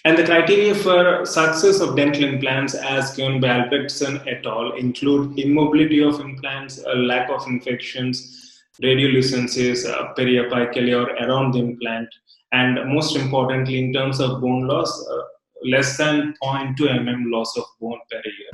And the criteria for success of dental implants as given by Albertson et al. Include immobility of implants, a lack of infections, radiolucences periapically or around the implant, and most importantly, in terms of bone loss, less than zero point 0.2 loss of bone per year.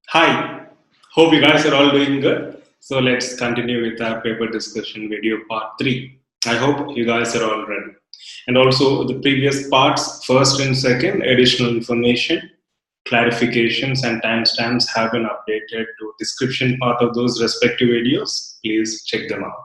Hi, hope you guys are all doing good. So let's continue with our paper discussion video part 3. I hope you guys are all ready. And also the previous parts, first and second, additional information, clarifications and timestamps have been updated to description part of those respective videos. Please check them out.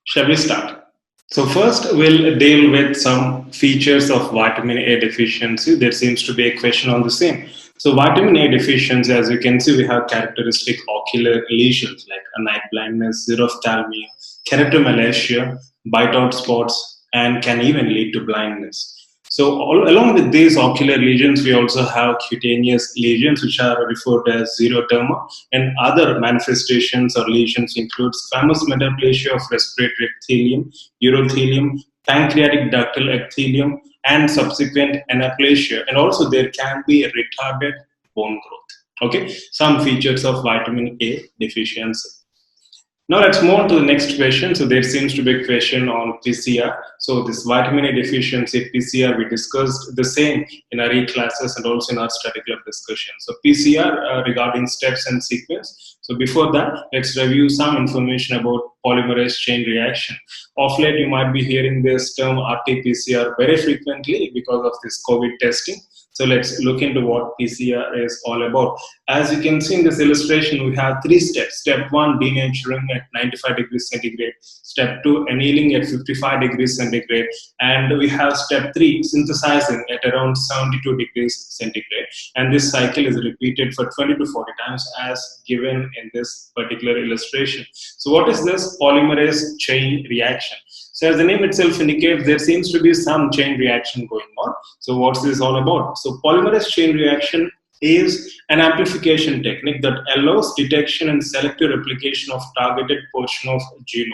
Shall we start? So first, we'll deal with some features of vitamin A deficiency. There seems to be a question on the same. So vitamin A deficiency, as you can see, we have characteristic ocular lesions like night blindness, xerophthalmia, keratomalacia, bite out spots, and can even lead to blindness. So along with these ocular lesions, we also have cutaneous lesions, which are referred to as xeroderma, and other manifestations or lesions include squamous metaplasia of respiratory epithelium, urothelium, pancreatic ductal epithelium, and subsequent anaplasia. And also there can be a retarded bone growth. Okay, some features of vitamin A deficiency. Now let's move on to the next question. So there seems to be a question on PCR. So this vitamin A deficiency PCR, we discussed the same in our e-classes and also in our study club discussion. So PCR regarding steps and sequence. So before that, let's review some information about polymerase chain reaction. Of late, you might be hearing this term RT-PCR very frequently because of this COVID testing. So let's look into what PCR is all about. As you can see in this illustration, we have 3 steps. Step 1, denaturing at 95 degrees centigrade. Step 2, annealing at 55 degrees centigrade. And we have step 3, synthesizing at around 72 degrees centigrade. And this cycle is repeated for 20 to 40 times as given in this particular illustration. So what is this polymerase chain reaction? So as the name itself indicates, there seems to be some chain reaction going on. So what's this all about? So polymerase chain reaction is an amplification technique that allows detection and selective replication of targeted portion of genome.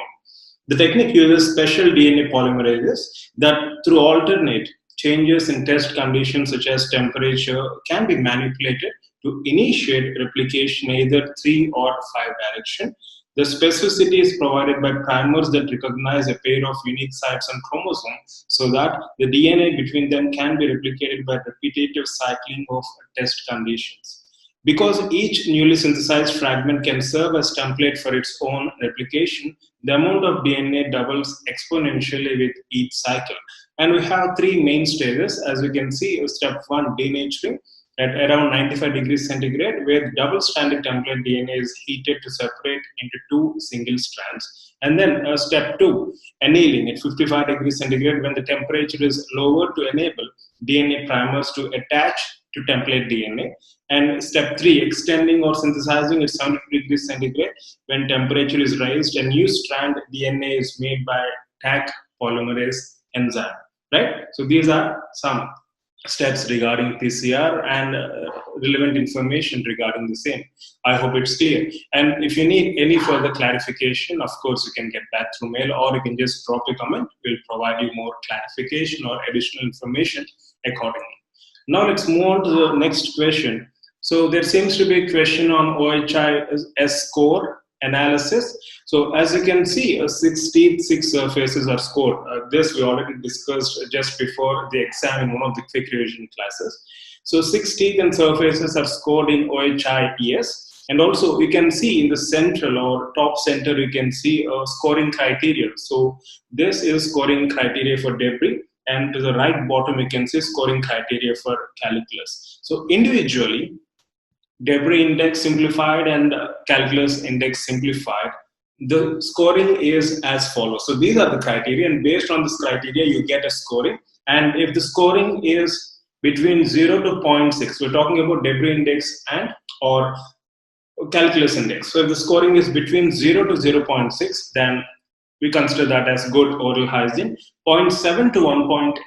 The technique uses special DNA polymerases that through alternate changes in test conditions such as temperature can be manipulated to initiate replication either 3 or 5 direction. The specificity is provided by primers that recognize a pair of unique sites on chromosomes so that the DNA between them can be replicated by repetitive cycling of test conditions. Because each newly synthesized fragment can serve as template for its own replication, the amount of DNA doubles exponentially with each cycle. And we have 3 main stages. As we can see, step 1, denaturing at around 95 degrees centigrade, where double-stranded template DNA is heated to separate into 2 single strands. And then step 2, annealing at 55 degrees centigrade, when the temperature is lower to enable DNA primers to attach to template DNA. And step 3, extending or synthesizing at 72 degrees centigrade, when temperature is raised, a new strand DNA is made by Taq polymerase enzyme. Right? So these are some steps regarding PCR and relevant information regarding the same. I hope it's clear. And if you need any further clarification, of course, you can get back through mail or you can just drop a comment. We'll provide you more clarification or additional information accordingly. Now let's move on to the next question. So there seems to be a question on OHI score analysis. So as you can see, 6 teeth, 6 surfaces are scored. This we already discussed just before the exam in one of the quick revision classes. So 6 teeth and surfaces are scored in OHI-ES. And also you can see in the central or top center, you can see scoring criteria. So this is scoring criteria for debris. And to the right bottom, you can see scoring criteria for calculus. So individually, debris index simplified and calculus index simplified, the scoring is as follows. So these are the criteria, and based on this criteria, you get a scoring. And if the scoring is between 0 to 0.6, we're talking about debris index and or calculus index. So if the scoring is between 0 to 0.6, then we consider that as good oral hygiene. 0.7 to 1.8,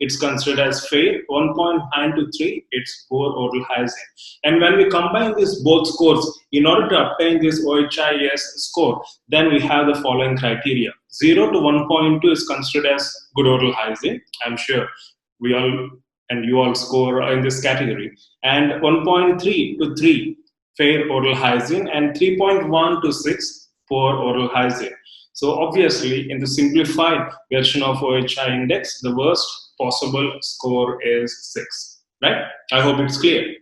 it's considered as fair. 1.9 to 3, it's poor oral hygiene. And when we combine these both scores, in order to obtain this OHIS score, then we have the following criteria. 0 to 1.2 is considered as good oral hygiene. I'm sure we all and you all score in this category. And 1.3 to 3, fair oral hygiene, and 3.1 to 6, poor oral hygiene. So obviously, in the simplified version of OHI index, the worst possible score is 6, right? I hope it's clear.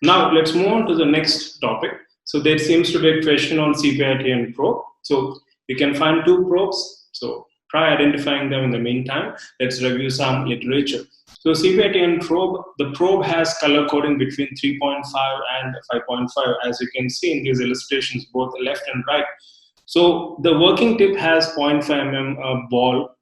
Now, let's move on to the next topic. So there seems to be a question on CPITN probe. So we can find 2 probes. So try identifying them in the meantime. Let's review some literature. So CPITN probe, the probe has color coding between 3.5 and 5.5, as you can see in these illustrations, both left and right. So the working tip has 0.5 mm ball,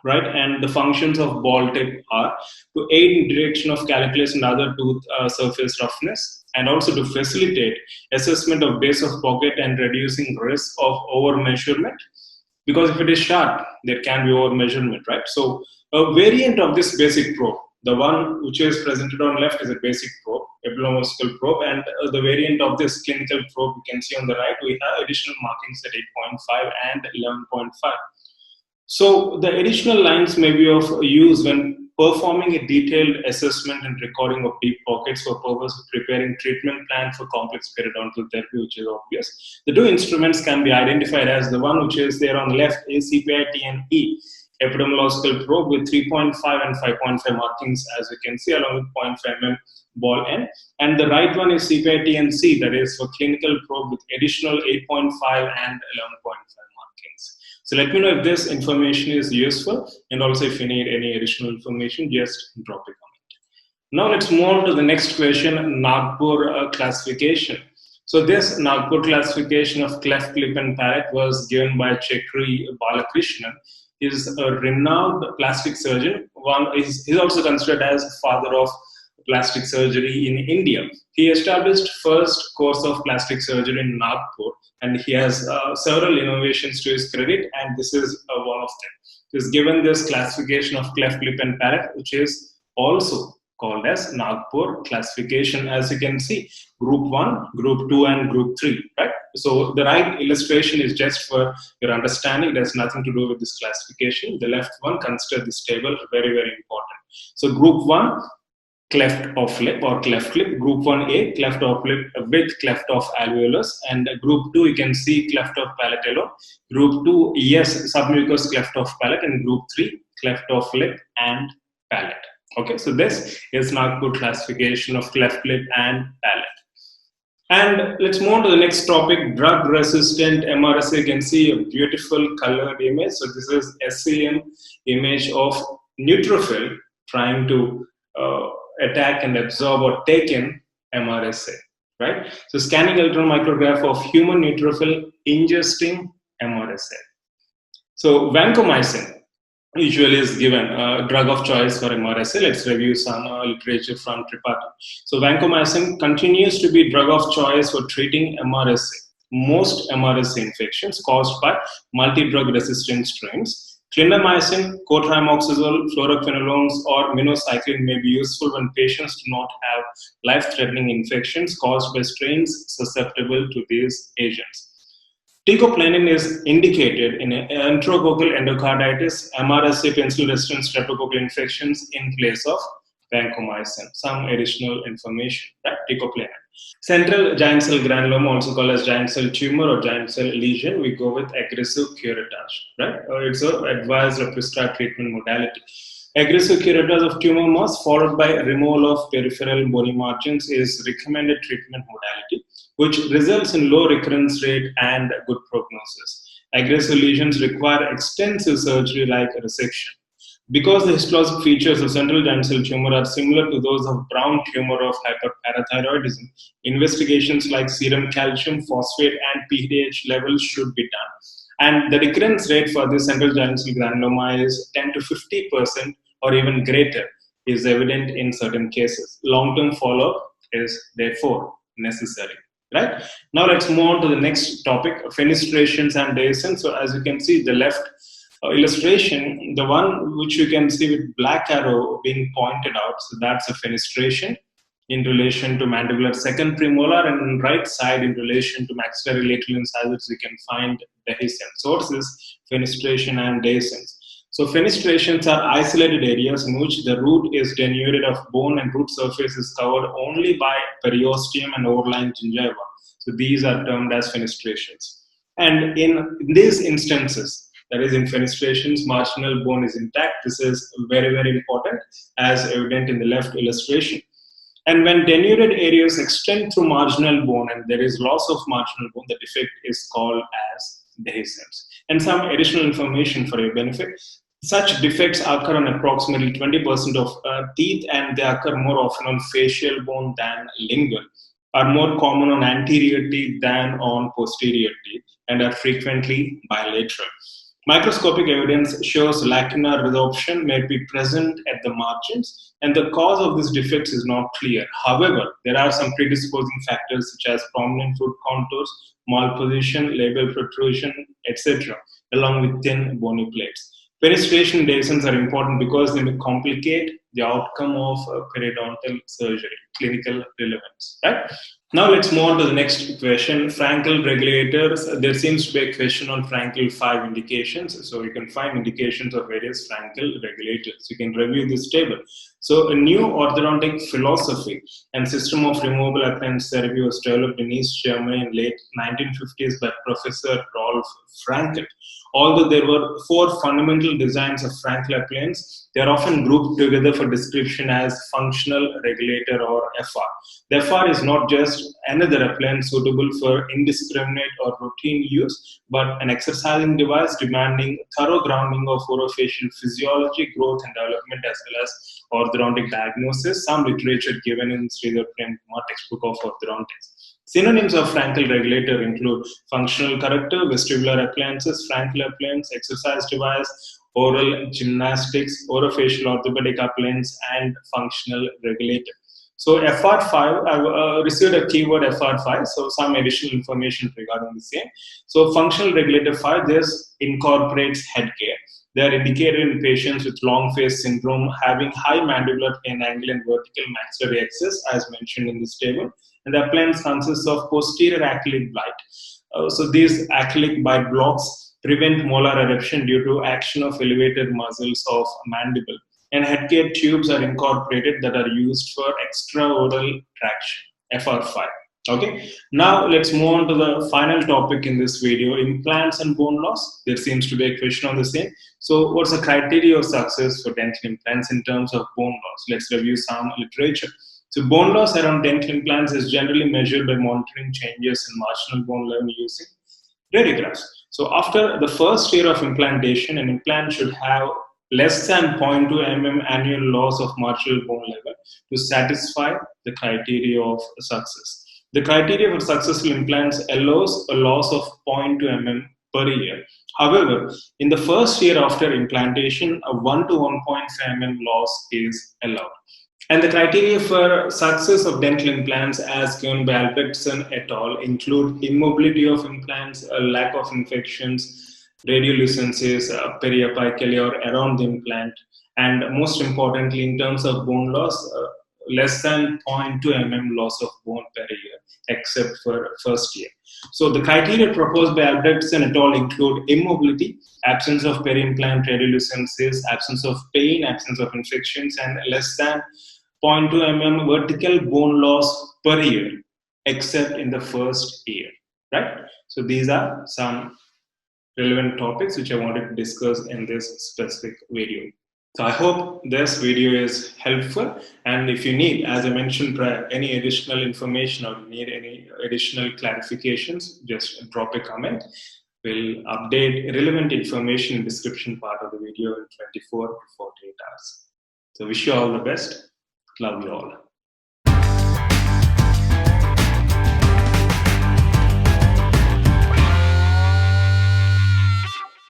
right? And the functions of ball tip are to aid in direction of calculus and other tooth surface roughness, and also to facilitate assessment of base of pocket and reducing risk of over measurement. Because if it is sharp, there can be over measurement, right? So a variant of this basic probe, the one which is presented on left is a basic probe, epilomuscular probe, and the variant of this clinical probe you can see on the right, we have additional markings at 8.5 and 11.5. So the additional lines may be of use when performing a detailed assessment and recording of deep pockets for purpose of preparing treatment plan for complex periodontal therapy, which is obvious. The 2 instruments can be identified as the one which is there on the left is CPITN-E, epidermological probe with 3.5 and 5.5 markings, as you can see, along with 0.5 mm ball end. And the right one is CPITN-C, that is for clinical probe with additional 8.5 and 11.5 markings. So let me know if this information is useful, and also if you need any additional information, just drop a comment. Now let's move on to the next question, Nagpur classification. So this Nagpur classification of cleft lip and palate was given by Chekri Balakrishnan. He is a renowned plastic surgeon. He's also considered as father of plastic surgery in India. He established first course of plastic surgery in Nagpur, and he has several innovations to his credit, and this is one of them. He's given this classification of cleft lip and palate, which is also called as Nagpur classification. As you can see, group 1, group 2, and group 3, right? So the right illustration is just for your understanding. It has nothing to do with this classification. The left one, consider this table very, very important. So group 1, cleft of lip or cleft lip. Group 1A, cleft of lip with cleft of alveolus. And group 2, you can see cleft of palate alone. Group 2, yes, submucous cleft of palate. And group 3, cleft of lip and palate. Okay, so this is Nagpur classification of cleft lip and palate. And let's move on to the next topic, drug-resistant MRSA. You can see a beautiful colored image. So this is SCM image of neutrophil trying to attack and absorb or take in MRSA, right? So scanning electron micrograph of human neutrophil ingesting MRSA. So vancomycin usually is given a drug of choice for MRSA. Let's review some literature from Tripathi. So vancomycin continues to be drug of choice for treating MRSA. Most MRSA infections caused by multi-drug resistant strains. Clindamycin, cotrimoxazole, fluoroquinolones, or minocycline may be useful when patients do not have life-threatening infections caused by strains susceptible to these agents. Teicoplanin is indicated in enterococcal endocarditis, MRSA, penicillin-resistant streptococcal infections in place of vancomycin. Some additional information, right? Teicoplanin. Central giant cell granuloma, also called as giant cell tumor or giant cell lesion, we go with aggressive curettage, right? It's an advised or prescribed treatment modality. Aggressive curettage of tumor mass followed by removal of peripheral bony margins is recommended treatment modality, which results in low recurrence rate and good prognosis. Aggressive lesions require extensive surgery like resection. Because the histologic features of central giant cell tumor are similar to those of brown tumor of hyperparathyroidism, investigations like serum calcium, phosphate, and PTH levels should be done. And the recurrence rate for this central giant cell granuloma is 10 to 50% or even greater, is evident in certain cases. Long-term follow-up is therefore necessary. right? Now let's move on to the next topic, fenestrations and dehiscence. So as you can see, the left illustration, the one which you can see with black arrow being pointed out, so that's a fenestration in relation to mandibular second premolar, and on right side in relation to maxillary lateral incisors we can find dehiscence. So what is this fenestration and dehiscence? So fenestrations are isolated areas in which the root is denuded of bone and root surface is covered only by periosteum and overlying gingiva. So these are termed as fenestrations. And in these instances, that is in fenestrations, marginal bone is intact. This is very, very important as evident in the left illustration. And when denuded areas extend through marginal bone and there is loss of marginal bone, the defect is called as dehiscence. And some additional information for your benefit. Such defects occur on approximately 20% of teeth, and they occur more often on facial bone than lingual, are more common on anterior teeth than on posterior teeth, and are frequently bilateral. Microscopic evidence shows lacunar resorption may be present at the margins, and the cause of these defects is not clear. However, there are some predisposing factors such as prominent root contours, malposition, labial protrusion, etc., along with thin bony plates. Fenestration and dehiscence are important because they may complicate the outcome of periodontal surgery, clinical relevance, right? Now let's move on to the next question, Frankel regulators. There seems to be a question on Frankel 5 indications. So you can find indications of various Frankel regulators. You can review this table. So a new orthodontic philosophy and system of removable appliance therapy was developed in East Germany in late 1950s by Professor Rolf Frankel. Although there were 4 fundamental designs of Frankel appliance, they are often grouped together for description as functional regulator or FR. The FR is not just another appliance suitable for indiscriminate or routine use, but an exercising device demanding thorough grounding of orofacial physiology, growth and development, as well as orthodontic diagnosis. Some literature given in Sridhar Prem Kumar textbook of orthodontics. Synonyms of Frankel regulator include functional corrector, vestibular appliances, Frankel appliance, exercise device, oral gymnastics, orofacial orthopedic appliance, and functional regulator. So FR5, I've received a keyword FR5, so some additional information regarding the same. So functional regulator 5, this incorporates headgear. They are indicated in patients with long face syndrome having high mandibular pain angle and vertical maxillary axis, as mentioned in this table. And the appliance consists of posterior acrylic bite. So these acrylic bite blocks prevent molar eruption due to action of elevated muscles of mandible. And headgear tubes are incorporated that are used for extraoral traction, FR5. Okay, now let's move on to the final topic in this video, implants and bone loss. There seems to be a question on the same. So what's the criteria of success for dental implants in terms of bone loss? Let's review some literature. So bone loss around dental implants is generally measured by monitoring changes in marginal bone level using radiographs. So after the first year of implantation, an implant should have less than 0.2 mm annual loss of marginal bone level to satisfy the criteria of success. The criteria for successful implants allows a loss of 0.2 mm per year. However, in the first year after implantation, a 1 to 1.5 mm loss is allowed. And the criteria for success of dental implants as given by Albertson et al. Include immobility of implants, a lack of infections, radiolucencies periapically or around the implant, and most importantly, in terms of bone loss, less than 0.2 mm loss of bone per year, except for first year. So the criteria proposed by Albertson et al. Include immobility, absence of peri-implant radiolucencies, absence of pain, absence of infections, and less than 0.2 mm vertical bone loss per year, except in the first year, right? So these are some relevant topics which I wanted to discuss in this specific video. So I hope this video is helpful, and if you need, as I mentioned prior, any additional information or need any additional clarifications, just drop a comment. We'll update relevant information in the description part of the video in 24 to 48 hours. So wish you all the best. Love you all.